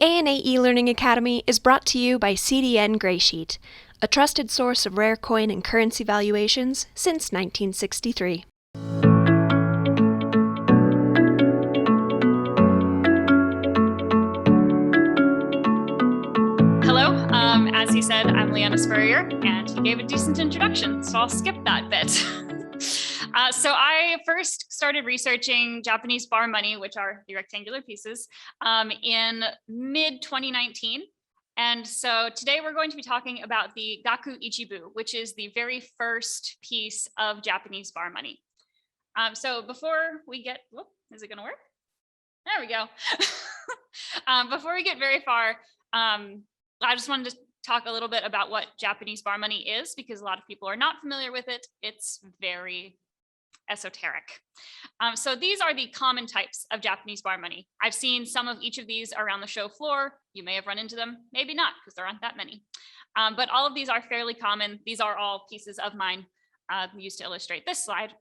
ANA eLearning Academy is brought to you by CDN Graysheet, a trusted source of rare coin and currency valuations since 1963. Hello, as he said, I'm Lianna Spurrier, and he gave a decent introduction, so I'll skip that bit. So I first started researching Japanese bar money, which are the rectangular pieces, in mid-2019. And so today we're going to be talking about the Gaku Ichibu, which is the very first piece of Japanese bar money. So before we get, whoop, is it gonna work? There we go. Before we get very far, I just wanted to talk a little bit about what Japanese bar money is, because a lot of people are not familiar with it. It's very esoteric. So these are the common types of Japanese bar money. I've seen some of each of these around the show floor. You may have run into them, maybe not, because there aren't that many. But all of these are fairly common. These are all pieces of mine used to illustrate this slide.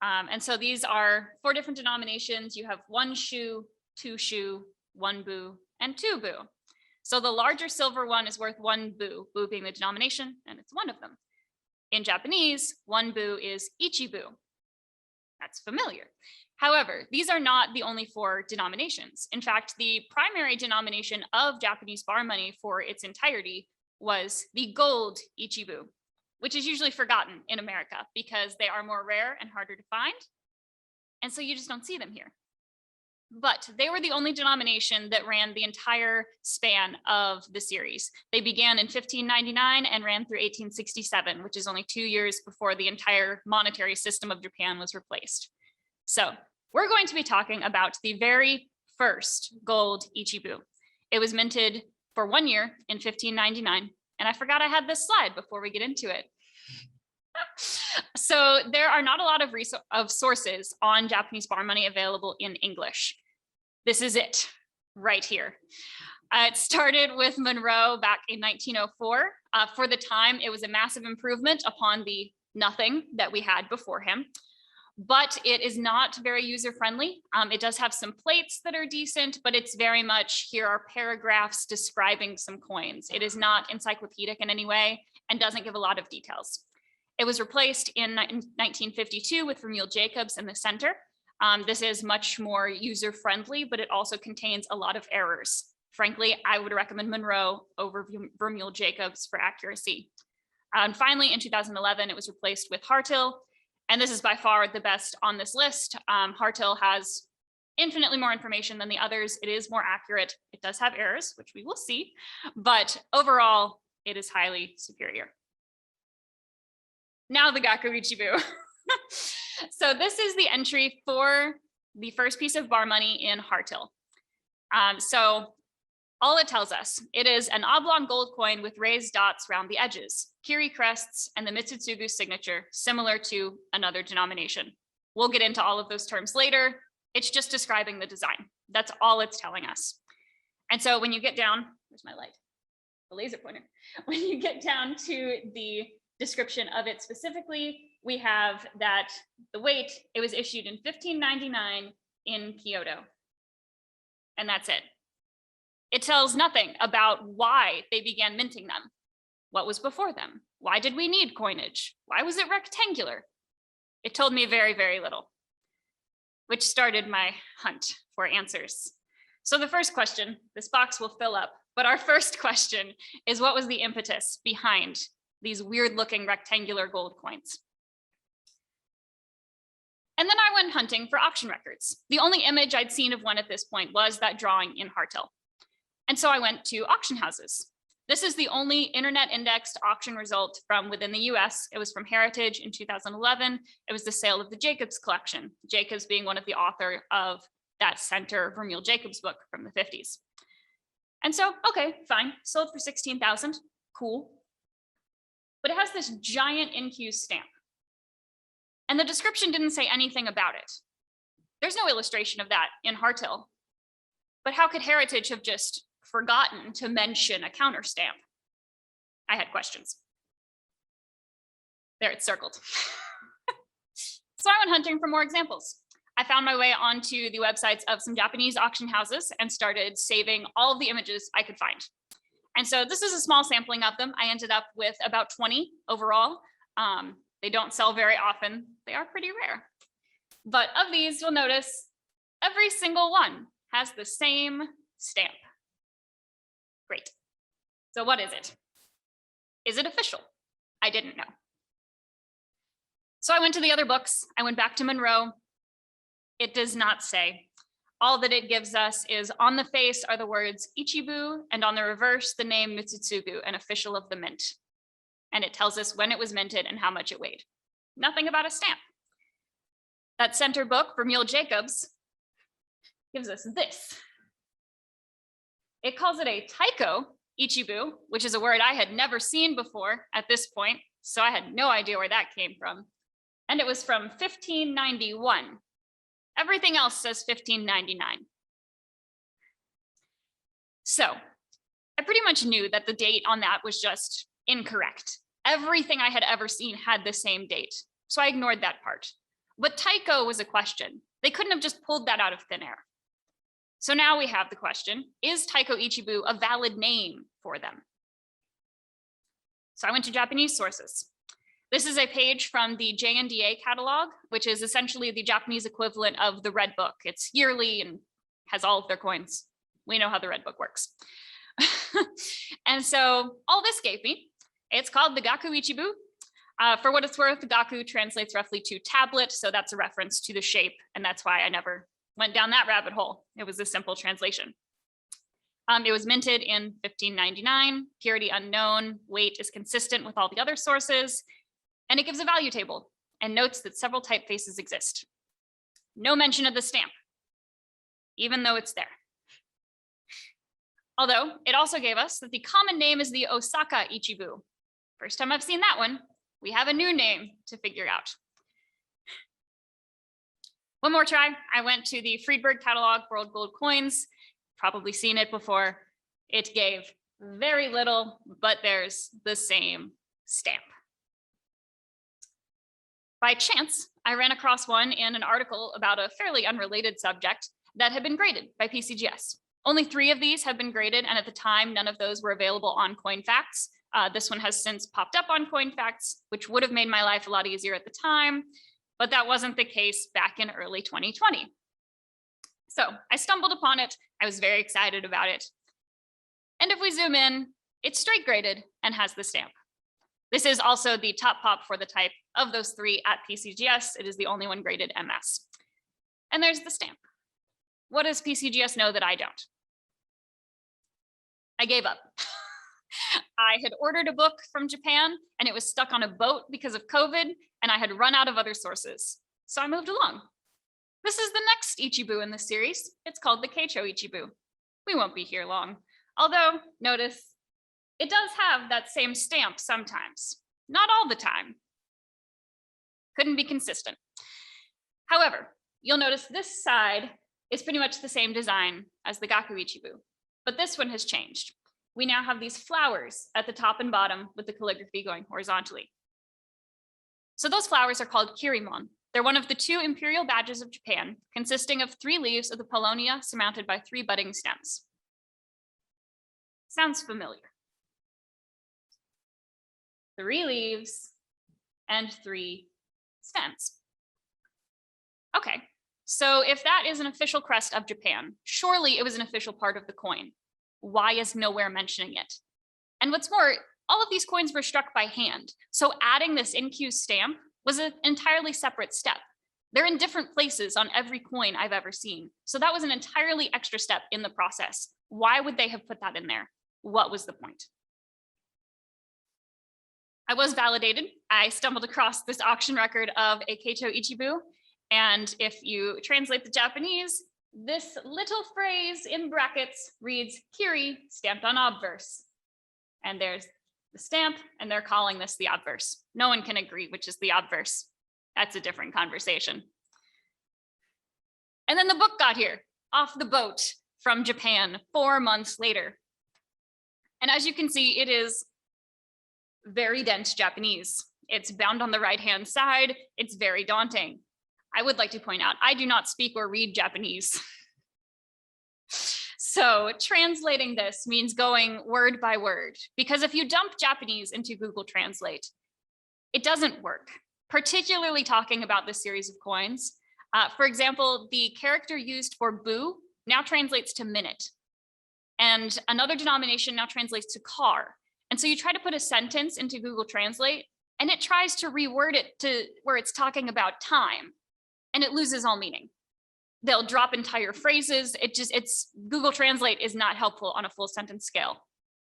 And so these are 4 different denominations. You have 1 shu, 2 shu, 1 bu, and 2 bu. So the larger silver one is worth 1 bu, bu being the denomination, and it's one of them. In Japanese, 1 bu is Ichibu. That's familiar. However, these are not the only 4 denominations. In fact, the primary denomination of Japanese bar money for its entirety was the gold Ichibu, which is usually forgotten in America because they are more rare and harder to find. And so you just don't see them here. But they were the only denomination that ran the entire span of the series. They began in 1599 and ran through 1867, which is only 2 years before the entire monetary system of Japan was replaced. So we're going to be talking about the very first gold Ichibu. It was minted for 1 year in 1599. And I forgot I had this slide before we get into it. So there are not a lot of sources on Japanese bar money available in English. This is it right here. It started with Monroe back in 1904. For the time, it was a massive improvement upon the nothing that we had before him, but it is not very user-friendly. It does have some plates that are decent, but it's very much, here are paragraphs describing some coins. It is not encyclopedic in any way and doesn't give a lot of details. It was replaced in 1952 with Vermeil Jacobs in the center. This is much more user-friendly, but it also contains a lot of errors. Frankly, I would recommend Monroe over Vermeil Jacobs for accuracy. And finally, in 2011, it was replaced with Hartill. And this is by far the best on this list. Hartill has infinitely more information than the others. It is more accurate. It does have errors, which we will see, but overall, it is highly superior. Now the Gaku Ichibu. So this is the entry for the first piece of bar money in Hartill. So all it tells us, it is an oblong gold coin with raised dots around the edges, Kiri crests, and the Mitsutsugu signature, similar to another denomination. We'll get into all of those terms later. It's just describing the design. That's all it's telling us. And so when you get down, where's my light? The laser pointer. When you get down to the description of it specifically, we have that the weight, it was issued in 1599 in Kyoto. And that's it. It tells nothing about why they began minting them. What was before them? Why did we need coinage? Why was it rectangular? It told me very, very little, which started my hunt for answers. So the first question, this box will fill up, but our first question is, what was the impetus behind these weird looking rectangular gold coins? And then I went hunting for auction records. The only image I'd seen of one at this point was that drawing in Hartill. And so I went to auction houses. This is the only internet indexed auction result from within the US. It was from Heritage in 2011. It was the sale of the Jacobs collection, Jacobs being one of the author of that center Vermeil Jacobs book from the 50s. And so, okay, fine, sold for 16,000, cool. But it has this giant NQ stamp. And the description didn't say anything about it. There's no illustration of that in Hartill. But how could Heritage have just forgotten to mention a counter stamp? I had questions. There, it's circled. So I went hunting for more examples. I found my way onto the websites of some Japanese auction houses and started saving all of the images I could find. And so this is a small sampling of them. I ended up with about 20 overall. They don't sell very often. They are pretty rare. But of these, you'll notice every single one has the same stamp. Great. So what is it? Is it official? I didn't know. So I went to the other books. I went back to Monroe. It does not say. All that it gives us is on the face are the words Ichibu, and on the reverse, the name Mitsutsugu, an official of the mint. And it tells us when it was minted and how much it weighed. Nothing about a stamp. That center book for Mule Jacobs gives us this. It calls it a taiko Ichibu, which is a word I had never seen before at this point, so I had no idea where that came from. And it was from 1591. Everything else says 1599. So I pretty much knew that the date on that was just incorrect. Everything I had ever seen had the same date, so I ignored that part. But taiko was a question. They couldn't have just pulled that out of thin air. So now we have the question, is taiko Ichibu a valid name for them? So I went to Japanese sources. This is a page from the JNDA catalog, which is essentially the Japanese equivalent of the Red Book. It's yearly and has all of their coins. We know how the Red Book works. And so all this gave me, it's called the Gaku Ichibu. For what it's worth, Gaku translates roughly to tablet, so that's a reference to the shape, and that's why I never went down that rabbit hole. It was a simple translation. It was minted in 1599, purity unknown, weight is consistent with all the other sources, and it gives a value table and notes that several typefaces exist. No mention of the stamp, even though it's there. Although it also gave us that the common name is the Osaka Ichibu. First time I've seen that one. We have a new name to figure out. One more try. I went to the Friedberg catalog, World Gold Coins. Probably seen it before. It gave very little, but there's the same stamp. By chance, I ran across one in an article about a fairly unrelated subject that had been graded by PCGS. Only 3 of these have been graded, and at the time, none of those were available on CoinFacts. This one has since popped up on CoinFacts, which would have made my life a lot easier at the time, but that wasn't the case back in early 2020. So I stumbled upon it. I was very excited about it. And if we zoom in, it's straight graded and has the stamp. This is also the top pop for the type of those 3 at PCGS. It is the only one graded MS. And there's the stamp. What does PCGS know that I don't? I gave up. I had ordered a book from Japan and it was stuck on a boat because of COVID, and I had run out of other sources. So I moved along. This is the next Ichibu in the series. It's called the Keicho Ichibu. We won't be here long. Although, notice, it does have that same stamp sometimes. Not all the time. Couldn't be consistent. However, you'll notice this side is pretty much the same design as the Gaku Ichibu, but this one has changed. We now have these flowers at the top and bottom with the calligraphy going horizontally. So those flowers are called Kirimon. They're one of the 2 imperial badges of Japan, consisting of 3 leaves of the Paulownia surmounted by 3 budding stems. Sounds familiar. 3 leaves and 3 stems. Okay, so if that is an official crest of Japan, surely it was an official part of the coin. Why is nowhere mentioning it? And what's more, all of these coins were struck by hand. So adding this in-Q stamp was an entirely separate step. They're in different places on every coin I've ever seen. So that was an entirely extra step in the process. Why would they have put that in there? What was the point? I was validated. I stumbled across this auction record of a keicho Ichibu. And if you translate the Japanese, this little phrase in brackets reads Kiri stamped on obverse. And there's the stamp, and they're calling this the obverse. No one can agree which is the obverse. That's a different conversation. And then the book got here, off the boat from Japan 4 months later. And as you can see, it is very dense Japanese. It's bound on the right-hand side. It's very daunting. I would like to point out, I do not speak or read Japanese. So translating this means going word by word, because if you dump Japanese into Google Translate, it doesn't work, particularly talking about this series of coins. For example, the character used for bu now translates to minute, and another denomination now translates to car. And so you try to put a sentence into Google Translate, and it tries to reword it to where it's talking about time, and it loses all meaning. They'll drop entire phrases. Google Translate is not helpful on a full sentence scale.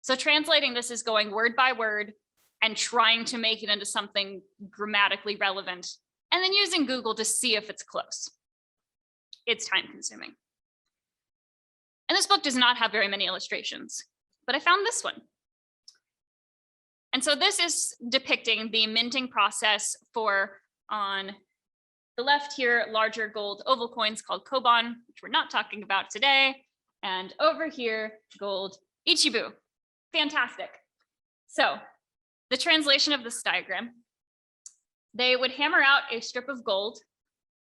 So translating this is going word by word and trying to make it into something grammatically relevant, and then using Google to see if it's close. It's time consuming. And this book does not have very many illustrations, but I found this one. And so this is depicting the minting process for, on the left here, larger gold oval coins called koban, which we're not talking about today. And over here, gold Ichibu. Fantastic. So the translation of this diagram, they would hammer out a strip of gold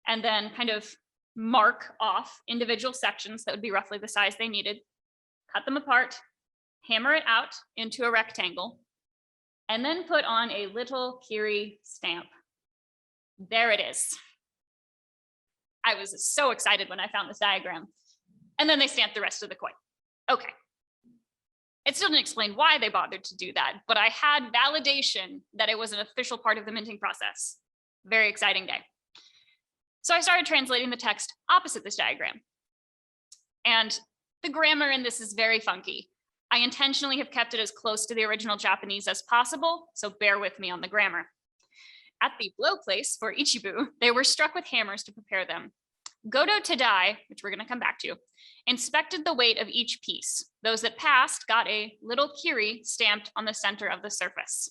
and then kind of mark off individual sections that would be roughly the size they needed, cut them apart, hammer it out into a rectangle, and then put on a little Kiri stamp. There it is. I was so excited when I found this diagram. And then they stamped the rest of the coin. Okay. It still didn't explain why they bothered to do that, but I had validation that it was an official part of the minting process. Very exciting day. So I started translating the text opposite this diagram. And the grammar in this is very funky. I intentionally have kept it as close to the original Japanese as possible, so bear with me on the grammar. At the blow place for Ichibu, they were struck with hammers to prepare them. Goto Tadai, which we're going to come back to, inspected the weight of each piece. Those that passed got a little kiri stamped on the center of the surface.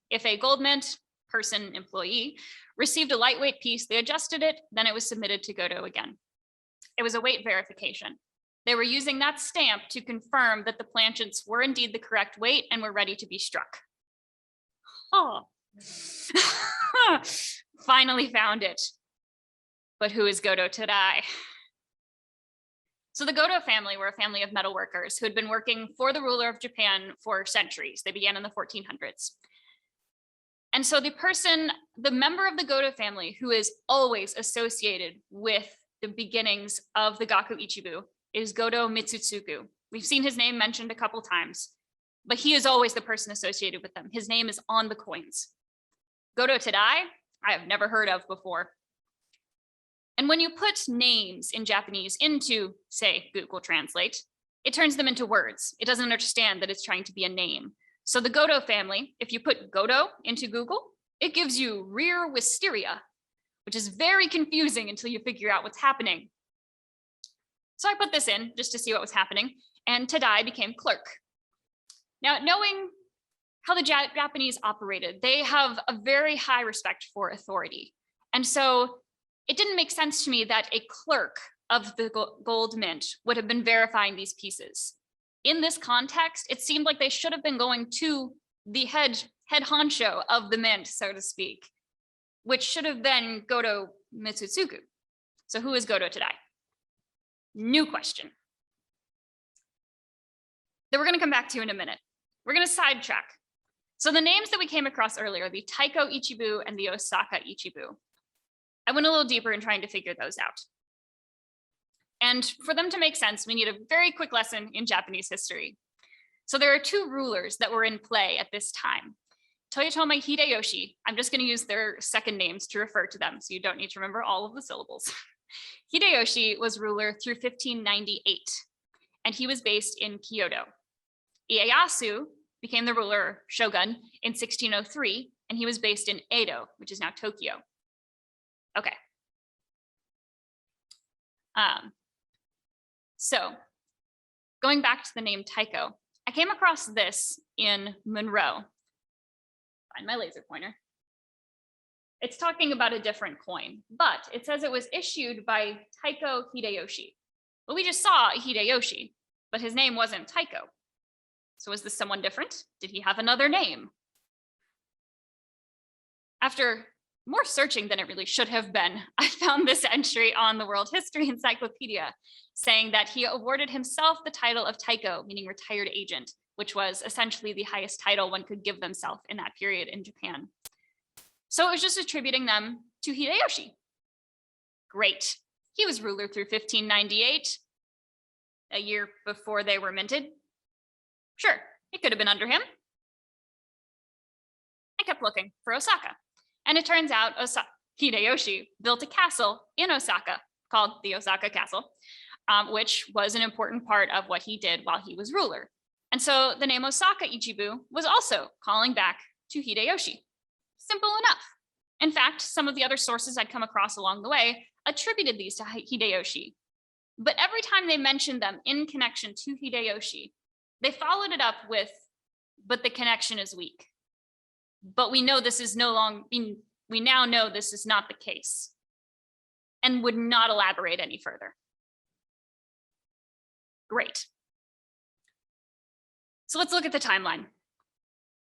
If a gold mint, person, employee, received a lightweight piece, they adjusted it, then it was submitted to Goto again. It was a weight verification. They were using that stamp to confirm that the planchets were indeed the correct weight and were ready to be struck. Oh. Finally found it. But who is Goto Tadai? So the Goto family were a family of metalworkers who had been working for the ruler of Japan for centuries. They began in the 1400s. And so the member of the Goto family who is always associated with the beginnings of the Gaku Ichibu is Goto Mitsutsugu. We've seen his name mentioned a couple times, but he is always the person associated with them. His name is on the coins. Goto Tadai, I have never heard of before. And when you put names in Japanese into, say, Google Translate, it turns them into words. It doesn't understand that it's trying to be a name. So the Goto family, if you put Goto into Google, it gives you rear wisteria, which is very confusing until you figure out what's happening. So I put this in just to see what was happening, and Tadai became clerk. Now, knowing how the Japanese operated, they have a very high respect for authority. And so it didn't make sense to me that a clerk of the gold mint would have been verifying these pieces. In this context, it seemed like they should have been going to the head honcho of the mint, so to speak, which should have been Goto Mitsutsugu. So who is Goto Tadai? New question that we're going to come back to in a minute. We're going to sidetrack. So the names that we came across earlier, the Taiko Ichibu and the Osaka Ichibu, I went a little deeper in trying to figure those out. And for them to make sense, we need a very quick lesson in Japanese history. So there are two rulers that were in play at this time. Toyotomi Hideyoshi, I'm just going to use their second names to refer to them, so you don't need to remember all of the syllables. Hideyoshi was ruler through 1598, and he was based in Kyoto. Ieyasu became the ruler, shogun, in 1603, and he was based in Edo, which is now Tokyo. Okay. So going back to the name Taiko, I came across this in Monroe. Find my laser pointer. It's talking about a different coin, but it says it was issued by Taiko Hideyoshi. Well, we just saw Hideyoshi, but his name wasn't Taiko. So was this someone different? Did he have another name? After more searching than it really should have been, I found this entry on the World History Encyclopedia saying that he awarded himself the title of taiko, meaning retired agent, which was essentially the highest title one could give themselves in that period in Japan. So it was just attributing them to Hideyoshi. Great. He was ruler through 1598, a year before they were minted. Sure, it could have been under him. I kept looking for Osaka. And it turns out Hideyoshi built a castle in Osaka called the Osaka Castle, which was an important part of what he did while he was ruler. And so the name Osaka Ichibu was also calling back to Hideyoshi. Simple enough. In fact, some of the other sources I'd come across along the way attributed these to Hideyoshi. But every time they mentioned them in connection to Hideyoshi, they followed it up with, but the connection is weak. But we know this is we now know this is not the case, and would not elaborate any further. Great. So let's look at the timeline.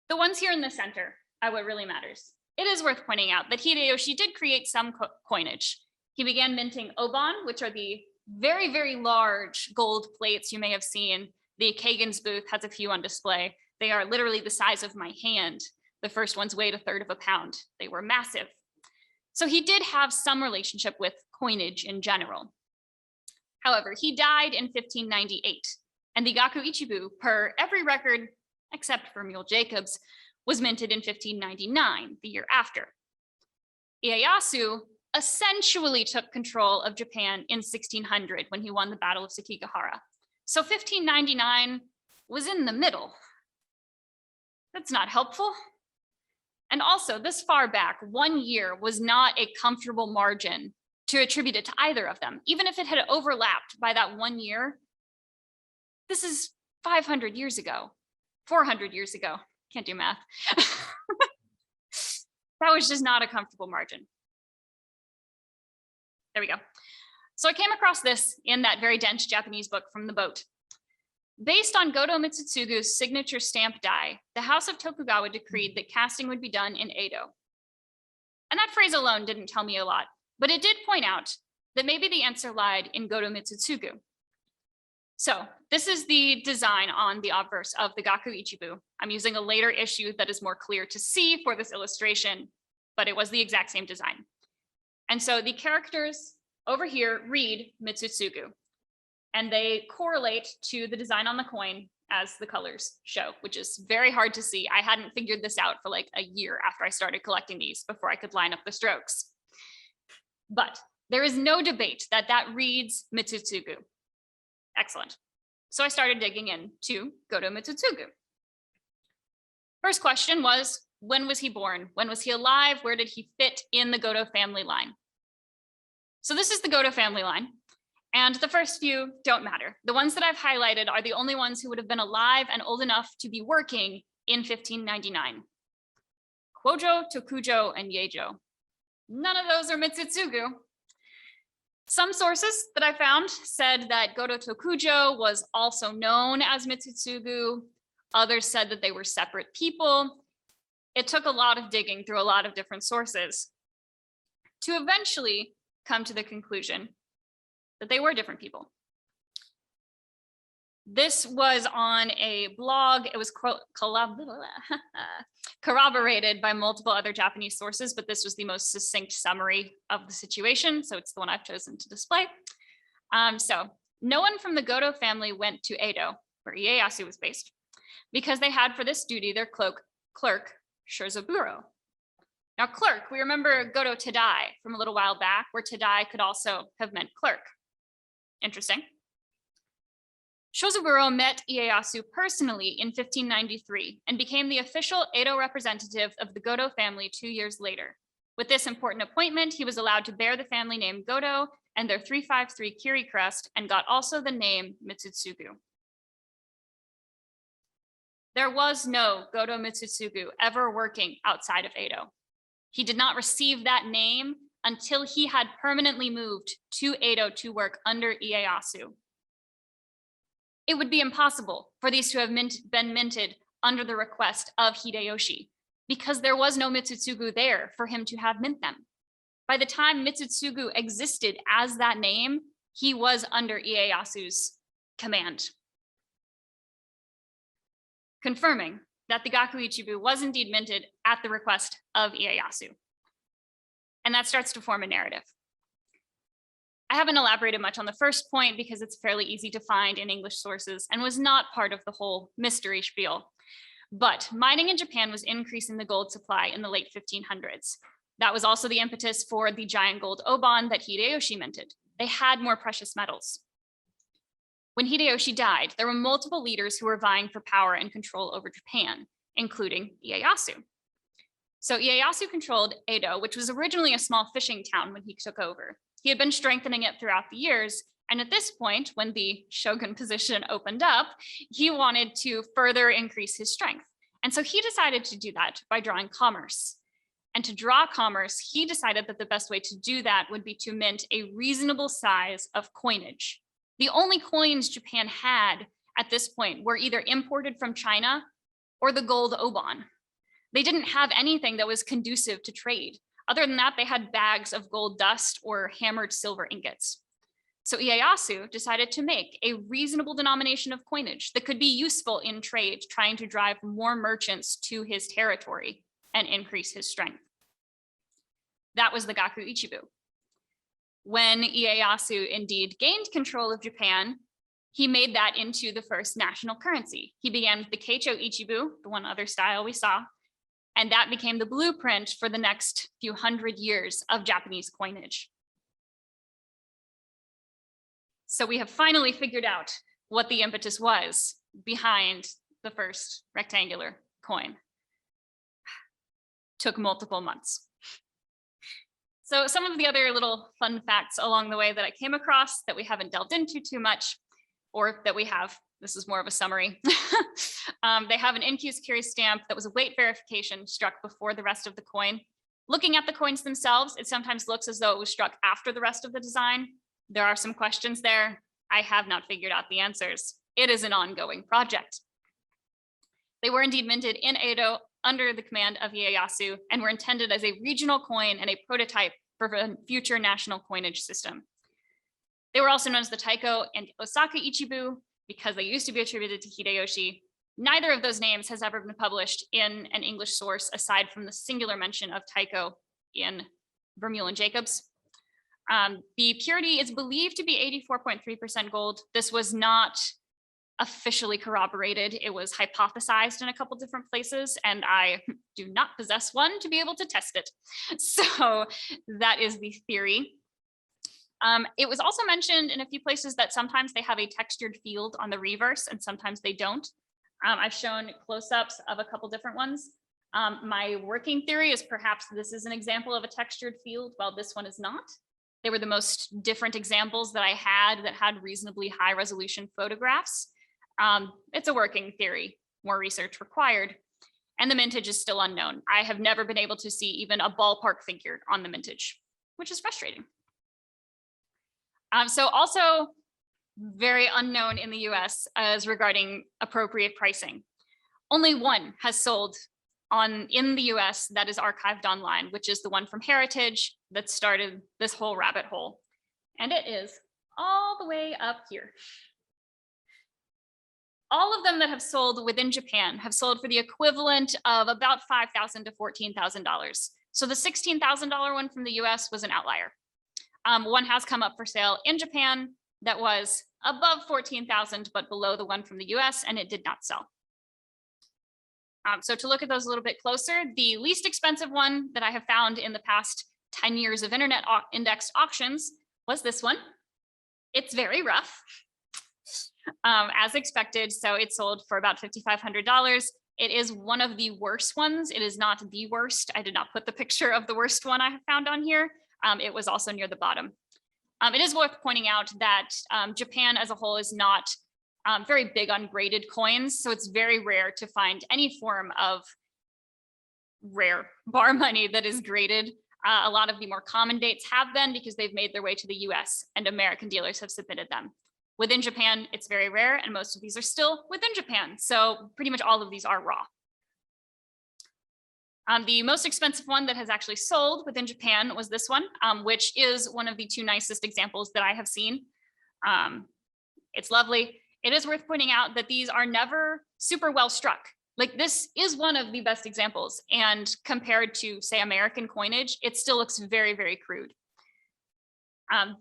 The ones here in the center are what really matters. It is worth pointing out that Hideyoshi did create some coinage. He began minting obon, which are the very, very large gold plates you may have seen. The Kagan's booth has a few on display. They are literally the size of my hand. The first ones weighed 1/3 of a pound. They were massive. So he did have some relationship with coinage in general. However, he died in 1598, and the Gaku Ichibu, per every record except for Mule Jacobs, was minted in 1599, the year after. Ieyasu essentially took control of Japan in 1600 when he won the Battle of Sekigahara. So 1599 was in the middle. That's not helpful. And also, this far back, 1 year was not a comfortable margin to attribute it to either of them. Even if it had overlapped by that 1 year, this is 500 years ago, 400 years ago. Can't do math. That was just not a comfortable margin. There we go. So I came across this in that very dense Japanese book from the boat. Based on Goto Mitsutsugu's signature stamp die, the House of Tokugawa decreed that casting would be done in Edo. And that phrase alone didn't tell me a lot, but it did point out that maybe the answer lied in Goto Mitsutsugu. So this is the design on the obverse of the Gaku Ichibu. I'm using a later issue that is more clear to see for this illustration, but it was the exact same design. And so the characters over here read Mitsutsugu, and they correlate to the design on the coin as the colors show, which is very hard to see. I hadn't figured this out for like a year after I started collecting these before I could line up the strokes. But there is no debate that that reads Mitsutsugu. Excellent. So I started digging into Goto Mitsutsugu. First question was, when was he born? When was he alive? Where did he fit in the Goto family line? So this is the Goto family line. And the first few don't matter. The ones that I've highlighted are the only ones who would have been alive and old enough to be working in 1599. Kwojo, Tokujo, and Yejo. None of those are Mitsutsugu. Some sources that I found said that Goto Tokujo was also known as Mitsutsugu. Others said that they were separate people. It took a lot of digging through a lot of different sources to eventually come to the conclusion that they were different people. This was on a blog. It was corroborated by multiple other Japanese sources, but this was the most succinct summary of the situation, so it's the one I've chosen to display. So no one from the Goto family went to Edo, where Ieyasu was based, because they had for this duty their clerk, Shirzoburo. Now clerk, we remember Goto Tadai from a little while back, where Tadai could also have meant clerk. Interesting. Shozaburo met Ieyasu personally in 1593 and became the official Edo representative of the Goto family 2 years later. With this important appointment, he was allowed to bear the family name Goto and their 353 Kiri crest, and got also the name Mitsutsugu. There was no Goto Mitsutsugu ever working outside of Edo. He did not receive that name until he had permanently moved to Edo to work under Ieyasu. It would be impossible for these to have been minted under the request of Hideyoshi, because there was no Mitsutsugu there for him to have mint them. By the time Mitsutsugu existed as that name, he was under Ieyasu's command, confirming that the Gaku Ichibu was indeed minted at the request of Ieyasu. And that starts to form a narrative. I haven't elaborated much on the first point because it's fairly easy to find in English sources and was not part of the whole mystery spiel. But mining in Japan was increasing the gold supply in the late 1500s. That was also the impetus for the giant gold oban that Hideyoshi minted. They had more precious metals. When Hideyoshi died, there were multiple leaders who were vying for power and control over Japan, including Ieyasu. So Ieyasu controlled Edo, which was originally a small fishing town when he took over. He had been strengthening it throughout the years. And at this point, when the shogun position opened up, he wanted to further increase his strength. And so he decided to do that by drawing commerce. And to draw commerce, he decided that the best way to do that would be to mint a reasonable size of coinage. The only coins Japan had at this point were either imported from China or the gold oban. They didn't have anything that was conducive to trade. Other than that, they had bags of gold dust or hammered silver ingots. So Ieyasu decided to make a reasonable denomination of coinage that could be useful in trade, trying to drive more merchants to his territory and increase his strength. That was the Gaku Ichibu. When Ieyasu indeed gained control of Japan, he made that into the first national currency. He began with the keicho Ichibu, the one other style we saw, and that became the blueprint for the next few hundred years of Japanese coinage. So we have finally figured out what the impetus was behind the first rectangular coin. Took multiple months. So some of the other little fun facts along the way that I came across that we haven't delved into too much, or that we have, this is more of a summary. They have an Incus Curious stamp that was a weight verification struck before the rest of the coin. Looking at the coins themselves, it sometimes looks as though it was struck after the rest of the design. There are some questions there. I have not figured out the answers. It is an ongoing project. They were indeed minted in Edo under the command of Ieyasu and were intended as a regional coin and a prototype for a future national coinage system. They were also known as the Taiko and Osaka Ichibu because they used to be attributed to Hideyoshi. Neither of those names has ever been published in an English source aside from the singular mention of Taiko in Vermeule and Jacobs. The purity is believed to be 84.3% gold. This was not officially corroborated. It was hypothesized in a couple different places, and I do not possess one to be able to test it. So that is the theory. It was also mentioned in a few places that sometimes they have a textured field on the reverse and sometimes they don't. I've shown close-ups of a couple different ones. My working theory is perhaps this is an example of a textured field, while this one is not. They were the most different examples that I had that had reasonably high resolution photographs. It's a working theory, more research required, and the mintage is still unknown. I have never been able to see even a ballpark figure on the mintage, which is frustrating. So also very unknown in the US as regarding appropriate pricing. Only one has sold in the US that is archived online, which is the one from Heritage that started this whole rabbit hole. And it is all the way up here. All of them that have sold within Japan have sold for the equivalent of about $5,000 to $14,000. So the $16,000 one from the US was an outlier. One has come up for sale in Japan that was above 14,000, but below the one from the US, and it did not sell. So to look at those a little bit closer, the least expensive one that I have found in the past 10 years of internet indexed auctions was this one. It's very rough, as expected. So it sold for about $5,500. It is one of the worst ones. It is not the worst. I did not put the picture of the worst one I have found on here. It was also near the bottom. It is worth pointing out that Japan as a whole is not very big on graded coins. So it's very rare to find any form of rare bar money that is graded. A lot of the more common dates have been because they've made their way to the US and American dealers have submitted them. Within Japan, it's very rare, and most of these are still within Japan. So pretty much all of these are raw. The most expensive one that has actually sold within Japan was this one, which is one of the two nicest examples that I have seen. It's lovely. It is worth pointing out that these are never super well struck. Like, this is one of the best examples, and compared to, say, American coinage, it still looks very, very crude.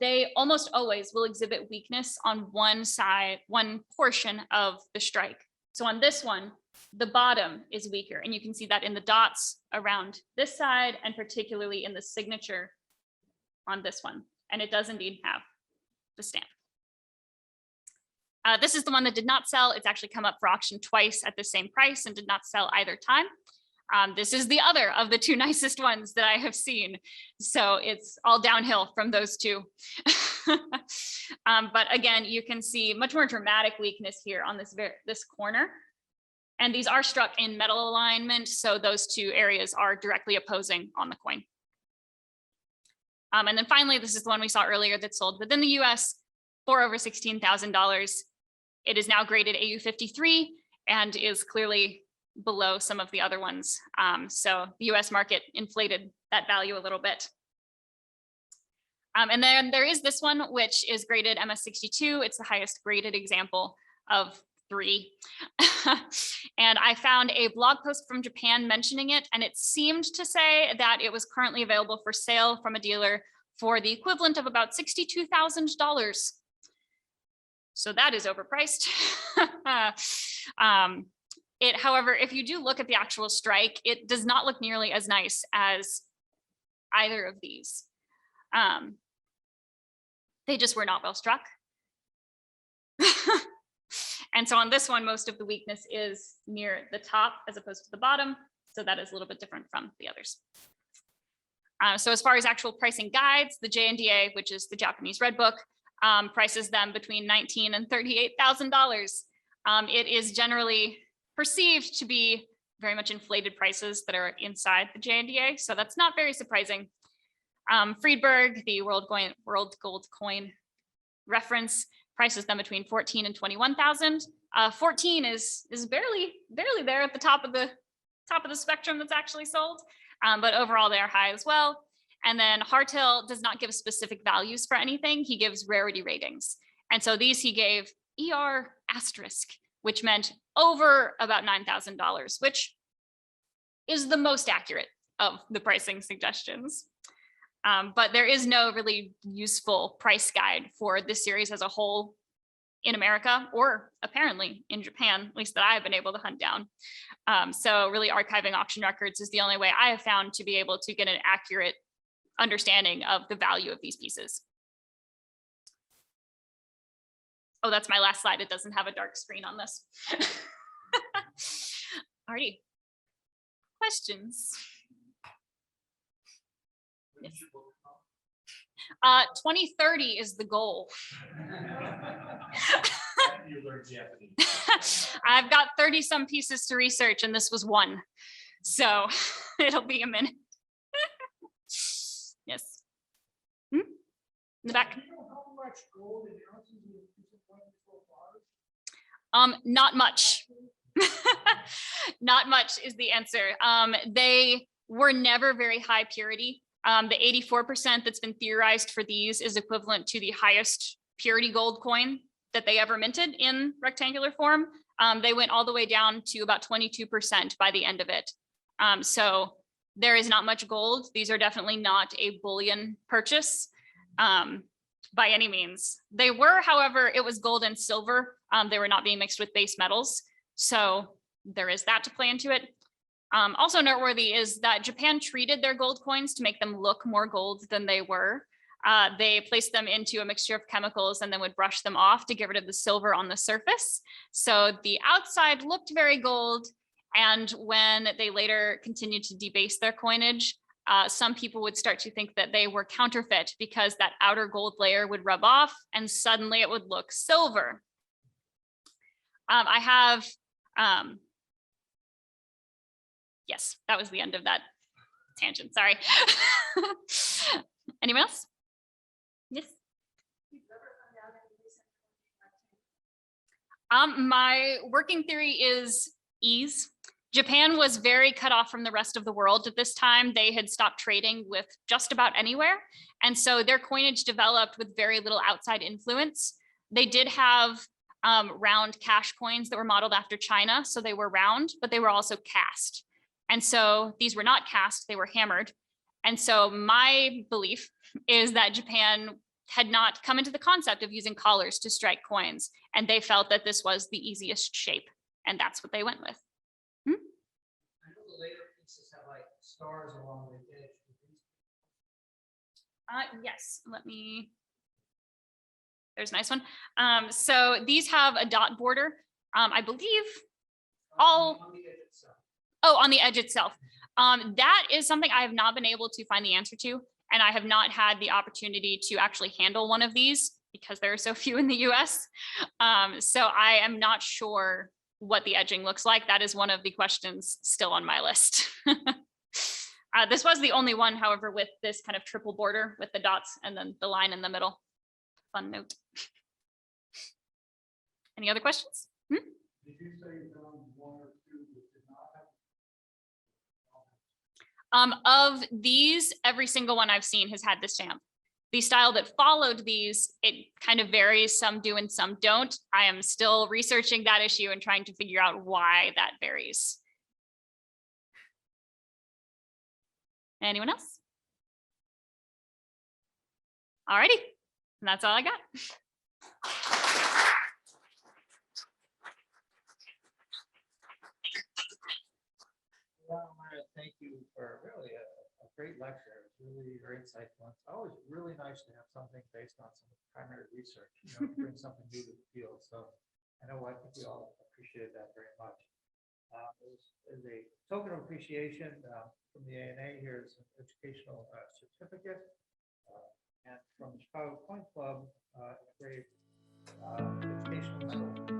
They almost always will exhibit weakness on one side, one portion of the strike. So on this one, the bottom is weaker, and you can see that in the dots around this side, and particularly in the signature on this one. And it does indeed have the stamp. This is the one that did not sell. It's actually come up for auction twice at the same price and did not sell either time. This is the other of the two nicest ones that I have seen. So it's all downhill from those two. But again, you can see much more dramatic weakness here on this corner. And these are struck in metal alignment, so those two areas are directly opposing on the coin. And then finally, this is the one we saw earlier that sold within the US for over $16,000. It is now graded AU53 and is clearly below some of the other ones. So the US market inflated that value a little bit. And then there is this one, which is graded MS62. It's the highest graded example of 3. And I found a blog post from Japan mentioning it, and it seemed to say that it was currently available for sale from a dealer for the equivalent of about $62,000. So that is overpriced. However, if you do look at the actual strike, it does not look nearly as nice as either of these. They just were not well struck. And so on this one, most of the weakness is near the top as opposed to the bottom. So that is a little bit different from the others. So as far as actual pricing guides, the JNDA, which is the Japanese Red Book, prices them between $19,000 and $38,000. It is generally perceived to be very much inflated prices that are inside the JNDA. So that's not very surprising. Friedberg, the World Gold Coin reference, prices them between 14 and 21,000. 14 is barely there at the top of the spectrum that's actually sold, but overall they are high as well. And then Hartel does not give specific values for anything. He gives rarity ratings, and so these he gave ER asterisk, which meant over about $9,000, which is the most accurate of the pricing suggestions. But there is no really useful price guide for this series as a whole in America, or apparently in Japan, at least that I've been able to hunt down. So really archiving auction records is the only way I have found to be able to get an accurate understanding of the value of these pieces. Oh, that's my last slide. It doesn't have a dark screen on this. Alrighty. Questions? Yes. 2030 is the goal. I've got 30 some pieces to research, and this was one. So it'll be a minute. Yes. In the back. Not much. Not much is the answer. They were never very high purity. The 84% that's been theorized for these is equivalent to the highest purity gold coin that they ever minted in rectangular form. They went all the way down to about 22% by the end of it. So there is not much gold. These are definitely not a bullion purchase by any means. They were, however, it was gold and silver. They were not being mixed with base metals. So there is that to play into it. Also noteworthy is that Japan treated their gold coins to make them look more gold than they were. They placed them into a mixture of chemicals and then would brush them off to get rid of the silver on the surface. So the outside looked very gold. And when they later continued to debase their coinage, some people would start to think that they were counterfeit because that outer gold layer would rub off and suddenly it would look silver. I have, yes, that was the end of that tangent, sorry. Anyone else? Yes. My working theory is ease. Japan was very cut off from the rest of the world at this time. They had stopped trading with just about anywhere. And so their coinage developed with very little outside influence. They did have round cash coins that were modeled after China. So they were round, but they were also cast. And so these were not cast, they were hammered. And so my belief is that Japan had not come into the concept of using collars to strike coins. And they felt that this was the easiest shape. And that's what they went with. I know the later pieces have like stars along the edge. Yes, there's a nice one. So these have a dot border. I believe all, On the edge itself. on the edge itself. That is something I have not been able to find the answer to. And I have not had the opportunity to actually handle one of these because there are so few in the US. So I am not sure what the edging looks like. That is one of the questions still on my list. This was the only one, however, with this kind of triple border with the dots and then the line in the middle. Fun note. Any other questions? Did you say you found one or two that did not have? Of these, every single one I've seen has had the stamp. The style that followed these, it kind of varies. Some do and some don't. I am still researching that issue and trying to figure out why that varies. Anyone else? Alrighty, and that's all I got. Well, I want to thank you for really a great lecture. It was really very insightful. It's always really nice to have something based on some primary research, to bring something new to the field. So I know I think we all appreciated that very much. As a token of appreciation from the ANA, here's an educational certificate, and from the Chicago Coin Club, a great educational medal.